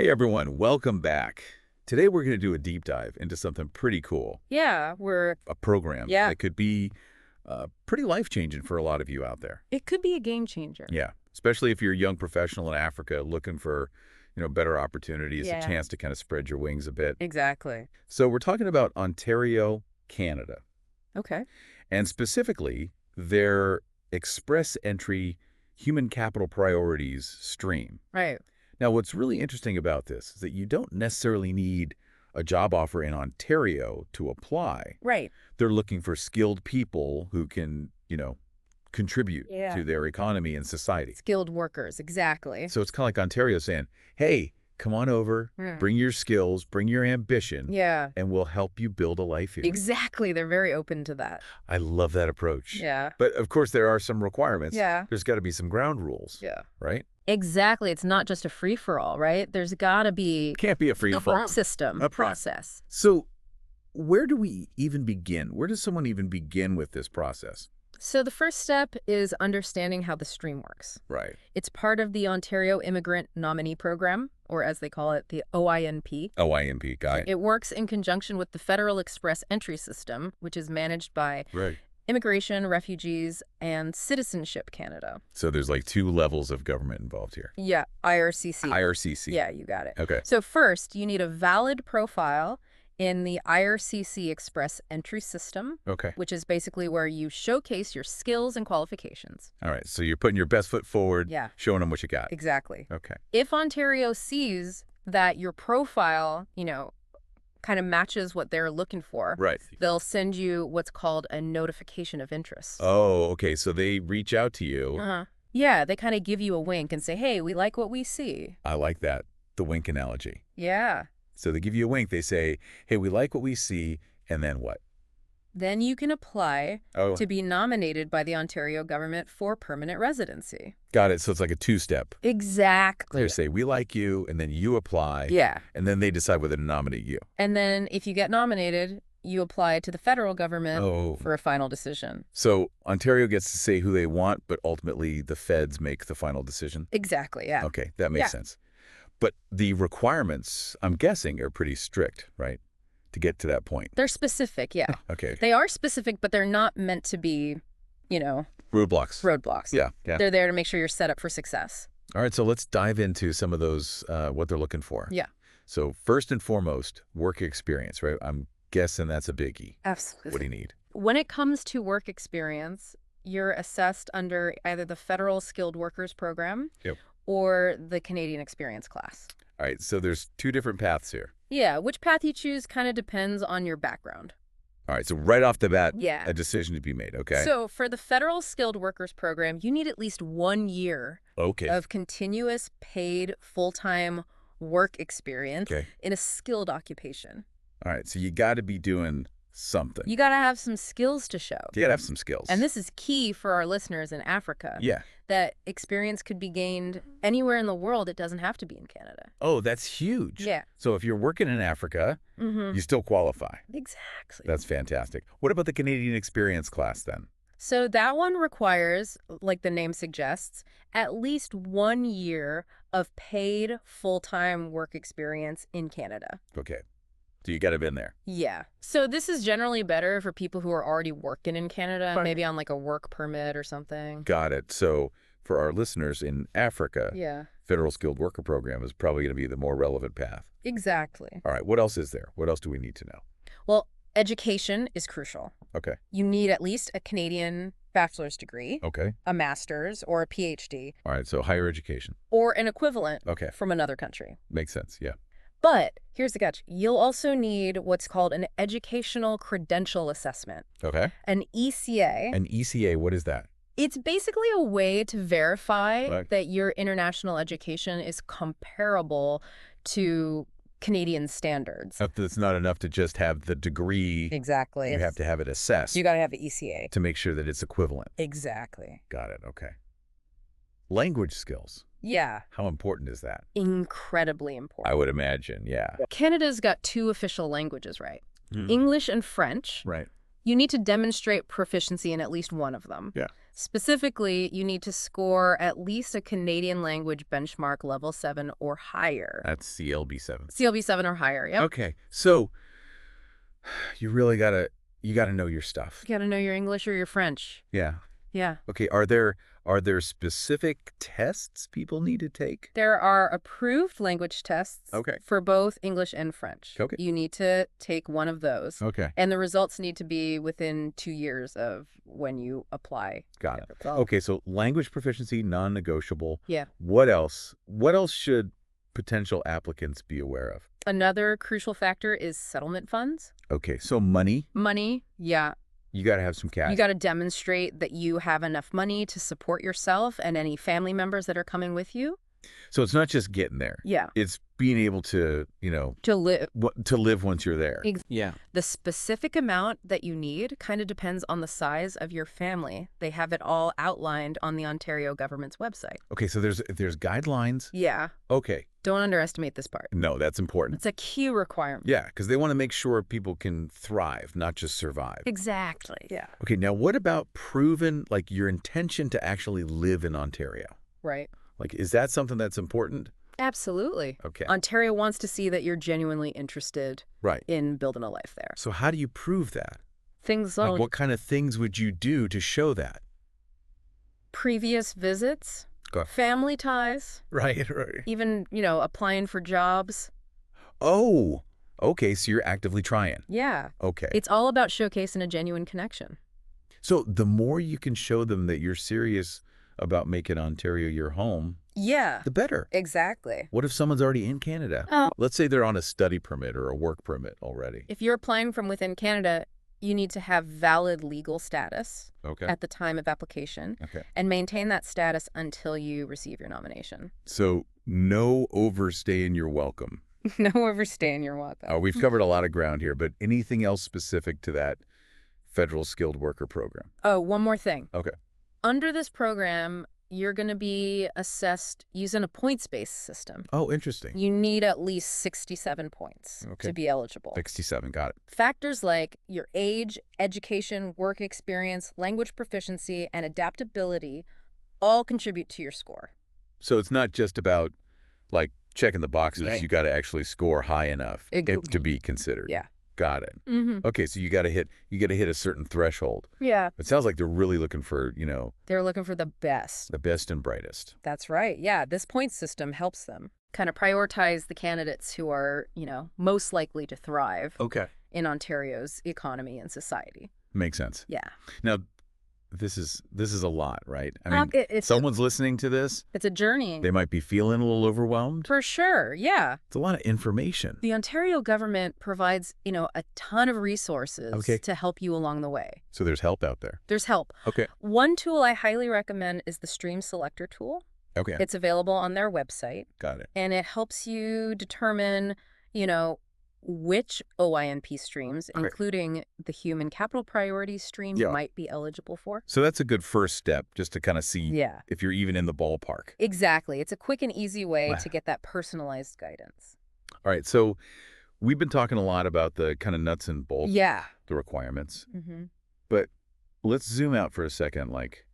Hey everyone, welcome back. Today we're going to do a deep dive into something pretty cool, Yeah, a program Yeah. that could be pretty life-changing for a lot of you out there. it could be a game changer. Yeah, especially if you're a young professional in Africa looking for, better opportunities, a Yeah. chance to kind of spread your wings a bit. Exactly. So we're talking about Ontario, Canada, Okay. and specifically their express entry human capital priorities stream. Right. Now, what's really interesting about this is that you don't necessarily need a job offer in Ontario to apply. Right. They're looking for skilled people who can, contribute Yeah. to their economy and society. Skilled workers. Exactly. So it's kind of like Ontario saying, hey, come on over, Yeah. bring your skills, bring your ambition, Yeah. and we'll help you build a life here. Exactly. They're very open to that. I love that approach. Yeah. But of course, there are some requirements. Yeah. There's got to be some ground rules, Yeah. right? Exactly. It's not just a free-for-all, right? There's got to be Can't be a free fall. system, A process. So where do we even begin? Where does someone even begin with this process? So the first step is understanding how the stream works. Right. It's part of the Ontario Immigrant Nominee Program, or as they call it, the OINP. OINP, guy. It works in conjunction with the Federal Express Entry System, which is managed by Right. Immigration, Refugees, and Citizenship Canada. So there's like two levels of government involved here. Yeah, IRCC. IRCC. Yeah, you got it. Okay. So first, you need a valid profile in the IRCC Express Entry System, Okay. which is basically where you showcase your skills and qualifications. All right. So you're putting your best foot forward, Yeah. showing them what you got. Exactly. Okay. If Ontario sees that your profile, kind of matches what they're looking for, Right. they'll send you what's called a notification of interest. Oh, okay. So they reach out to you. Uh-huh. Yeah, they kind of give you a wink and say, hey, we like what we see. I like that. The wink analogy. Yeah. So they give you a wink. They say, hey, we like what we see. And then what? Then you can apply Oh, to be nominated by the Ontario government for permanent residency. got it. So it's like a two-step. Exactly. They say, we like you, and then you apply. Yeah. And then they decide whether to nominate you. And then if you get nominated, you apply to the federal government Oh. for a final decision. So Ontario gets to say who they want, but ultimately the feds make the final decision? Exactly, yeah. Okay, that makes Yeah. sense. But the requirements, I'm guessing, are pretty strict, right, to get to that point? They're specific, yeah. Okay. They are specific, but they're not meant to be, Roadblocks. roadblocks. Yeah, yeah. They're there to make sure you're set up for success. All right, so let's dive into some of those, what they're looking for. Yeah. So first and foremost, work experience, right? I'm guessing that's a biggie. Absolutely. What do you need? When it comes to work experience, you're assessed under either the Federal Skilled Workers Program Yep. or the Canadian Experience class. All right, so there's two different paths here. Yeah, which path you choose kind of depends on your background. All right, so right off the bat, Yeah. a decision to be made, okay? So for the Federal Skilled Workers Program, you need at least 1 year Okay. of continuous paid full-time work experience Okay. in a skilled occupation. All right, so you got to be doing something. You got to have some skills to show. You got to have some skills. And this is key for our listeners in Africa. Yeah. That experience could be gained anywhere in the world. It doesn't have to be in Canada. Oh, that's huge. Yeah. So if you're working in Africa, Mm-hmm. you still qualify. Exactly. That's fantastic. What about the Canadian Experience class then? So that one requires, like the name suggests, at least 1 year of paid full-time work experience in Canada. Okay. So you got to have been there. Yeah. So this is generally better for people who are already working in Canada, Fine. maybe on like a work permit or something. Got it. So for our listeners in Africa, Yeah, Federal Skilled Worker Program is probably going to be the more relevant path. exactly. All right. What else is there? What else do we need to know? Well, education is crucial. Okay. You need at least a Canadian bachelor's degree, Okay. a master's, or a PhD, All right. So higher education. or an equivalent Okay. from another country. Makes sense. Yeah. But here's the catch. You'll also need what's called an educational credential assessment, Okay. an ECA. An ECA, what is that? It's basically a way to verify Right. that your international education is comparable to Canadian standards. It's not enough to just have the degree. Exactly. You have to have it assessed You got to have the ECA. to make sure that it's equivalent. Exactly. Got it. Okay. Language skills. Yeah. How important is that? Incredibly I important. would imagine. Yeah. Canada's got 2 official languages, right? Hmm. English and French. Right. You need to demonstrate proficiency in at least one of them. Yeah. Specifically, you need to score at least a Canadian language benchmark level 7 or higher. That's CLB7. CLB 7 or higher, yep. Okay, so you really gotta know your stuff. You gotta know your English or your French. Yeah. Yeah. Okay, are there specific tests people need to take? There are approved language tests Okay. for both English and French. Okay. You need to take one of those. Okay. And the results need to be within 2 years of when you apply. Got it. That's all. Okay, so language proficiency, non-negotiable. Yeah. What else? What else should potential applicants be aware of? Another crucial factor is settlement funds. Okay, so money, Money, yeah. you got to have some cash. You got to demonstrate that you have enough money to support yourself and any family members that are coming with you. So it's not just getting there. Yeah. It's being able to, To live. to live once you're there. Yeah. The specific amount that you need kind of depends on the size of your family. They have it all outlined on the Ontario government's website. Okay, so there's guidelines. Yeah. Okay. Don't underestimate this part. No, that's important. It's a key requirement. Yeah, because they want to make sure people can thrive, not just survive. Exactly. Yeah. Okay, now what about proven, like, your intention to actually live in Ontario? Right. Like, is that something that's important? Absolutely. Okay. Ontario wants to see that you're genuinely interested Right. in building a life there. So how do you prove that? Things Like, like what kind of things would you do to show that? previous visits, Go. family ties, Right. even, applying for jobs. Oh, okay, so you're actively trying. Yeah. Okay. It's all about showcasing a genuine connection. So the more you can show them that you're serious about making Ontario your home, Yeah. the better. Exactly. What if someone's already in Canada? Oh. Let's say they're on a study permit or a work permit already. If you're applying from within Canada, you need to have valid legal status Okay. at the time of application Okay. and maintain that status until you receive your nomination. So no overstaying your welcome. No overstaying your welcome. We've covered a lot of ground here, but anything else specific to that federal skilled worker program? Oh, one more thing. Okay. Under this program, you're going to be assessed using a points-based system. Oh, interesting. You need at least 67 points Okay. to be eligible. 67, got it. Factors like your age, education, work experience, language proficiency, and adaptability all contribute to your score. So it's not just about, like, checking the boxes. Right. You got to actually score high enough to be considered. Yeah. Got it. Mm-hmm. Okay, so you got to hit a certain threshold. Yeah. It sounds like they're really looking for, They're looking for the best. the best and brightest. That's right. Yeah, this point system helps them kind of prioritize the candidates who are, most likely to thrive Okay. in Ontario's economy and society. Makes sense. Yeah. Now, this is a lot, right? I mean, It's someone's listening to this, a journey. they might be feeling a little overwhelmed. For sure. Yeah. It's a lot of information. The Ontario government provides, a ton of resources Okay. to help you along the way. So there's help out there. There's help. Okay. One tool I highly recommend is the Stream Selector tool. Okay. It's available on their website, Got it. and it helps you determine, which OINP streams, Okay. including the human capital priorities stream, Yeah. you might be eligible for. So that's a good first step, just to kind of see Yeah. if you're even in the ballpark. Exactly. It's a quick and easy way Wow. to get that personalized guidance. All right, so we've been talking a lot about the kind of nuts and bolts, Yeah. the requirements, Mm-hmm. but let's zoom out for a second. Like,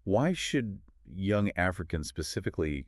why should young Africans specifically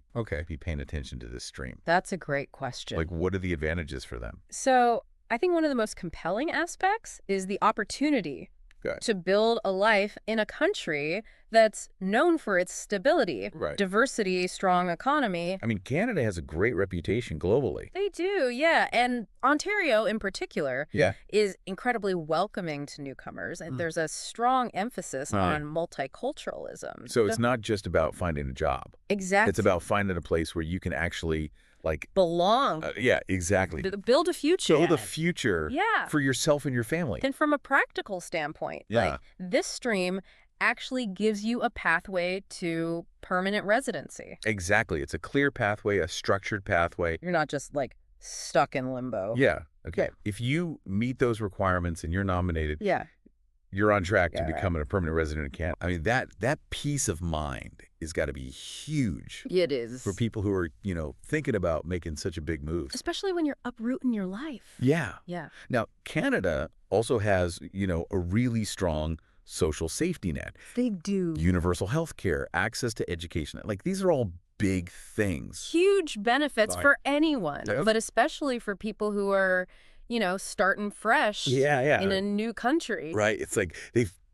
be paying attention to this stream? That's a great question. Like, what are the advantages for them? So I think one of the most compelling aspects is the opportunity Okay. to build a life in a country that's known for its stability, Right. diversity, strong economy. I mean, Canada has a great reputation globally. They do, yeah. And Ontario in particular Yeah. is incredibly welcoming to newcomers. And there's a strong emphasis Right. on multiculturalism. So it's not just about finding a job. Exactly. It's about finding a place where you can actually, like, belong. yeah, exactly. Build a future. Build a future Yeah. for yourself and your family. And from a practical standpoint, Yeah. this stream actually gives you a pathway to permanent residency. Exactly. It's a clear pathway, a structured pathway. You're not just stuck in limbo. Yeah. Okay. Yeah. If you meet those requirements and you're nominated, Yeah. you're on track to Yeah, right. becoming a permanent resident in Canada. I mean, that peace of mind is got to be huge It is. for people who are, thinking about making such a big move. Especially when you're uprooting your life. Yeah. Yeah. Now, Canada also has, a really strong social safety net. They do. Universal health care, access to education. Like, these are all big things. Huge benefits for anyone, Yep. but especially for people who are, starting fresh in a new country. Right. It's like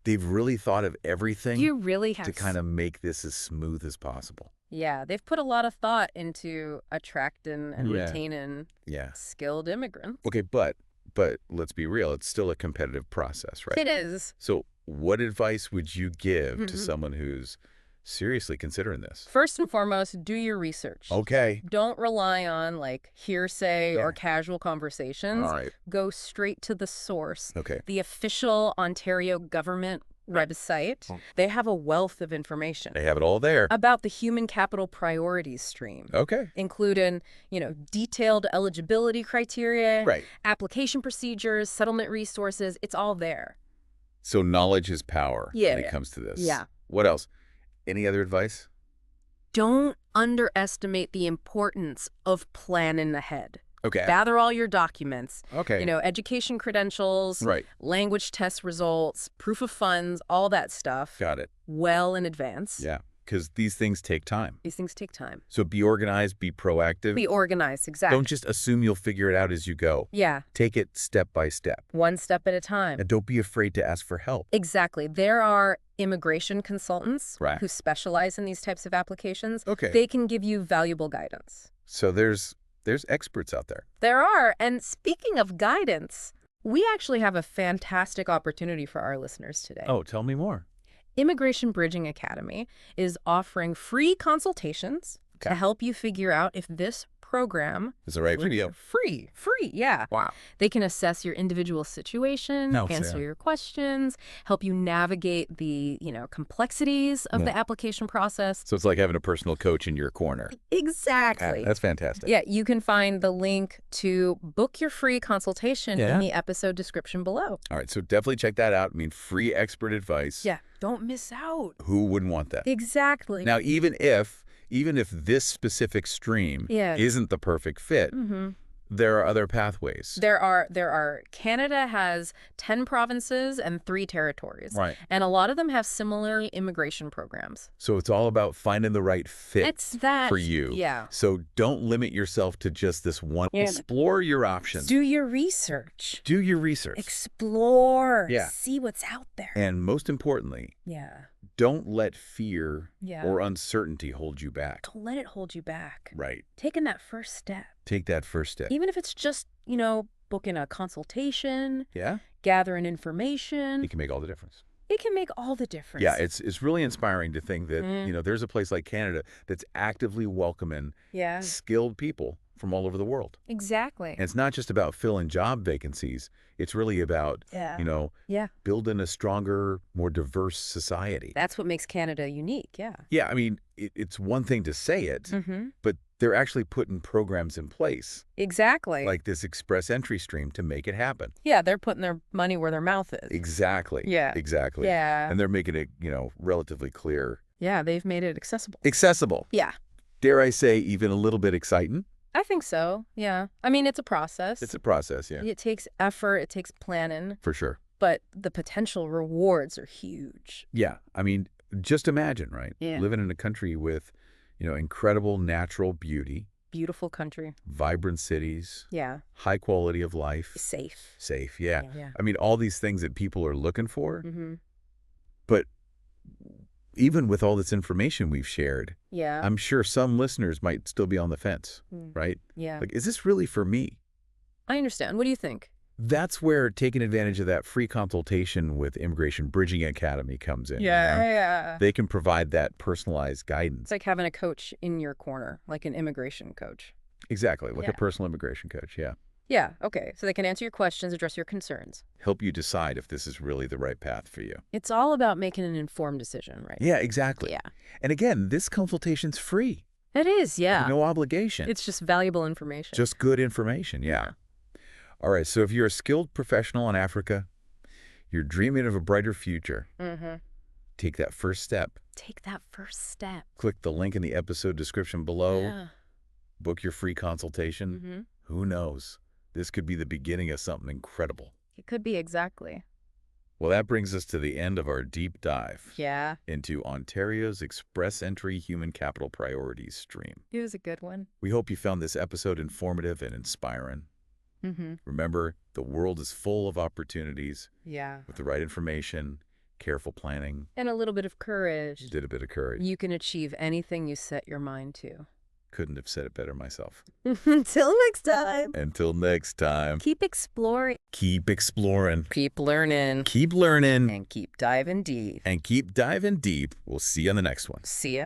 they've really thought of everything You really have to kind of make this as smooth as possible. Yeah, they've put a lot of thought into attracting and Yeah. retaining skilled immigrants. Okay, but let's be real. It's still a competitive process, right? It is. So what advice would you give to someone who's seriously considering this? First and foremost, do your research. Okay. Don't rely on hearsay Yeah. or casual conversations. All right. Go straight to the source. Okay. The official Ontario government website. They have a wealth of information They have it all there. about the human capital priorities stream. Okay. Including, detailed eligibility criteria, Right. application procedures, settlement resources. It's all there. So knowledge is power Yeah. when it comes to this. Yeah. What else? Any other advice? Don't underestimate the importance of planning ahead. Okay. Gather all your documents, Okay. education credentials, Right. language test results, proof of funds, all that stuff Got it. well in advance. Yeah. Because these things take time. These things take time. So be organized, be proactive. Be organized, exactly. Don't just assume you'll figure it out as you go. Yeah, Take it step by step. one step at a time. And don't be afraid to ask for help. Exactly. There are immigration consultants Right. who specialize in these types of applications. Okay. They can give you valuable guidance. So there's experts out there. There are. And speaking of guidance, we actually have a fantastic opportunity for our listeners today. Oh, tell me more. Immigration Bridging Academy is offering free consultations to help you figure out if this program Is the right video. free, yeah. Wow. They can assess your individual situation, No, answer Sarah. your questions, help you navigate the, complexities of the application process. So it's like having a personal coach in your corner. Exactly. That's fantastic. Yeah, you can find the link to book your free consultation in the episode description below. All right. So definitely check that out. I mean, free expert advice. Yeah, don't miss out. Who wouldn't want that? Exactly. Now, even if this specific stream isn't the perfect fit, there are other pathways. There are. Canada has 10 provinces and 3 territories. Right. And a lot of them have similar immigration programs. So it's all about finding the right fit It's that. for you. Yeah. So don't limit yourself to just this one. Yeah. Explore your options. Do your research. Do your research. Explore. Yeah. See what's out there. And most importantly, Yeah. don't let fear Yeah. or uncertainty hold you back. Don't let it hold you back. Right. Taking that first step. Take that first step. Even if it's just, booking a consultation, Yeah? gathering information, It can make all the difference. it can make all the difference. Yeah, it's really inspiring to think that, there's a place like Canada that's actively welcoming Yeah. skilled people from all over the world. Exactly. And it's not just about filling job vacancies. It's really about, Yeah. building a stronger, more diverse society. That's what makes Canada unique. Yeah. Yeah, I mean, it's one thing to say it, Mm-hmm. but they're actually putting programs in place, Exactly. like this express entry stream, to make it happen. Yeah, they're putting their money where their mouth is. Exactly. Yeah. Exactly. Yeah. And they're making it, relatively clear. Yeah, they've made it accessible. Accessible. Yeah. Dare I say, even a little bit exciting? I think so. Yeah. I mean, it's a process. It's a process, yeah. It takes effort. It takes planning. For sure. But the potential rewards are huge. Yeah. I mean, just imagine, right? Yeah. Living in a country with, incredible natural beauty, Beautiful country. vibrant cities, Yeah. high quality of life. Safe. Safe, yeah. Yeah. I mean, all these things that people are looking for. Mm-hmm. But even with all this information we've shared, Yeah. I'm sure some listeners might still be on the fence, right? Yeah. Like, is this really for me? I understand. What do you think? That's where taking advantage of that free consultation with Immigration Bridging Academy comes in. you know? Yeah. They can provide that personalized It's guidance. like having a coach in your corner, like an immigration coach. Exactly, like Yeah. a personal immigration coach, yeah. Yeah. Okay. So they can answer your questions, address your concerns. Help you decide if this is really the right path for you. It's all about making an informed decision, right? Yeah, exactly. Yeah. And again, this consultation's free. It is. Yeah. No obligation. It's just valuable information. Just good information, yeah. All right, so if you're a skilled professional in Africa, you're dreaming of a brighter future, Mm-hmm. take that first step. take that first step. Click the link in the episode description below. Yeah. Book your free consultation. Who knows? This could be the beginning of something incredible. It could be, exactly. Well, that brings us to the end of our deep dive. Yeah. Into Ontario's Express Entry Human Capital Priorities stream. It was a good one. We hope you found this episode informative and inspiring. Remember, the world is full of opportunities. Yeah. With the right information, careful planning, and a little bit of courage. did a bit of courage. You can achieve anything you set your mind to. Couldn't have said it better myself. Until next time. Until next time. Keep exploring. Keep exploring. Keep learning. Keep learning. And keep diving deep. And keep diving deep. We'll see you on the next one. See ya.